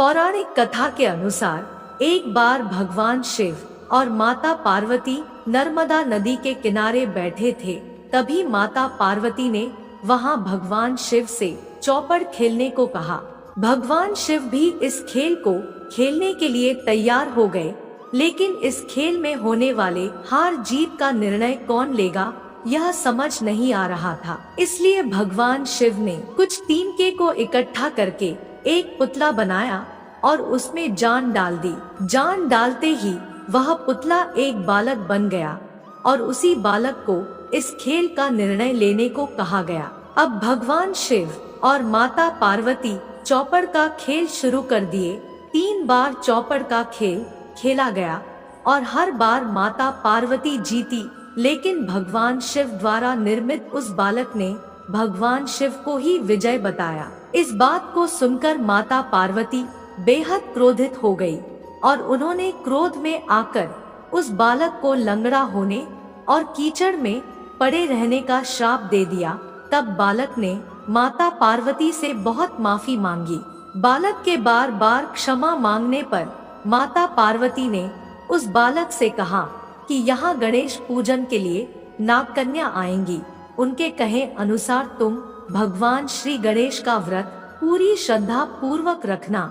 पौराणिक कथा के अनुसार एक बार भगवान शिव और माता पार्वती नर्मदा नदी के किनारे बैठे थे। तभी माता पार्वती ने वहां भगवान शिव से चौपड़ खेलने को कहा। भगवान शिव भी इस खेल को खेलने के लिए तैयार हो गए, लेकिन इस खेल में होने वाले हार जीत का निर्णय कौन लेगा यह समझ नहीं आ रहा था। इसलिए भगवान शिव ने कुछ तिनके को इकट्ठा करके एक पुतला बनाया और उसमें जान डाल दी। जान डालते ही वह पुतला एक बालक बन गया और उसी बालक को इस खेल का निर्णय लेने को कहा गया। अब भगवान शिव और माता पार्वती चौपड़ का खेल शुरू कर दिए। 3 बार चौपड़ का खेल खेला गया और हर बार माता पार्वती जीती, लेकिन भगवान शिव द्वारा निर्मित उस बालक ने भगवान शिव को ही विजय बताया। इस बात को सुनकर माता पार्वती बेहद क्रोधित हो गई और उन्होंने क्रोध में आकर उस बालक को लंगड़ा होने और कीचड़ में पड़े रहने का श्राप दे दिया। तब बालक ने माता पार्वती से बहुत माफी मांगी। बालक के बार बार क्षमा मांगने पर माता पार्वती ने उस बालक से कहा कि यहाँ गणेश पूजन के लिए नागकन्या आएंगी। उनके कहे अनुसार तुम भगवान श्री गणेश का व्रत पूरी श्रद्धा पूर्वक रखना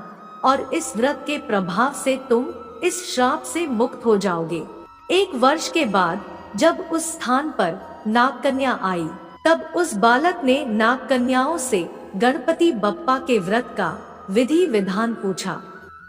और इस व्रत के प्रभाव से तुम इस श्राप से मुक्त हो जाओगे। 1 वर्ष के बाद जब उस स्थान पर नागकन्या आई, तब उस बालक ने नागकन्याओं से गणपति बप्पा के व्रत का विधि विधान पूछा।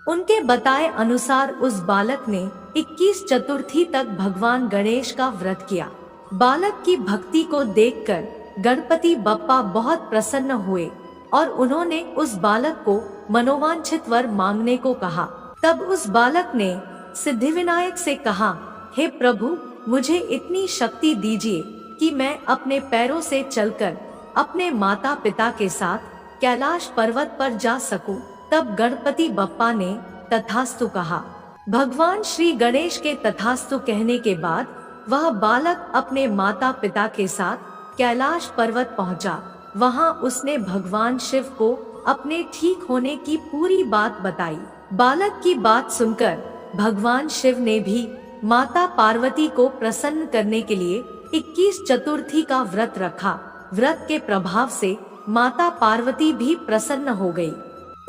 उनके बताए अनुसार उस बालक ने 21 चतुर्थी तक भगवान गणेश का व्रत किया। बालक की भक्ति को देखकर गणपति बप्पा बहुत प्रसन्न हुए और उन्होंने उस बालक को मनोवांछित वर मांगने को कहा। तब उस बालक ने सिद्धिविनायक से कहा, हे प्रभु, मुझे इतनी शक्ति दीजिए कि मैं अपने पैरों से चलकर अपने माता पिता के साथ कैलाश पर्वत पर जा सकूं। तब गणपति बप्पा ने तथास्तु कहा। भगवान श्री गणेश के तथास्तु कहने के बाद वह बालक अपने माता पिता के साथ कैलाश पर्वत पहुंचा। वहां उसने भगवान शिव को अपने ठीक होने की पूरी बात बताई। बालक की बात सुनकर भगवान शिव ने भी माता पार्वती को प्रसन्न करने के लिए 21 चतुर्थी का व्रत रखा। व्रत के प्रभाव से माता पार्वती भी प्रसन्न हो गई।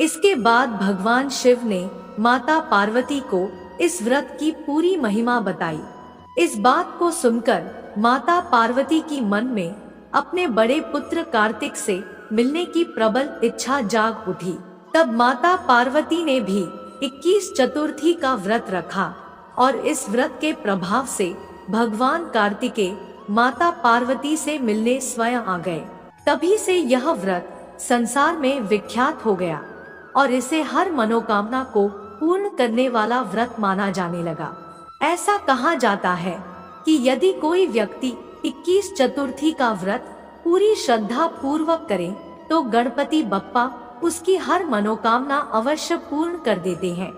इसके बाद भगवान शिव ने माता पार्वती को इस व्रत की पूरी महिमा बताई। इस बात को सुनकर माता पार्वती की मन में अपने बड़े पुत्र कार्तिक से मिलने की प्रबल इच्छा जाग उठी। तब माता पार्वती ने भी 21 चतुर्थी का व्रत रखा और इस व्रत के प्रभाव से भगवान कार्तिकेय माता पार्वती से मिलने स्वयं आ गए। तभी से यह व्रत संसार में विख्यात हो गया और इसे हर मनोकामना को पूर्ण करने वाला व्रत माना जाने लगा। ऐसा कहा जाता है कि यदि कोई व्यक्ति 21 चतुर्थी का व्रत पूरी श्रद्धा पूर्वक करे तो गणपति बप्पा उसकी हर मनोकामना अवश्य पूर्ण कर देते हैं।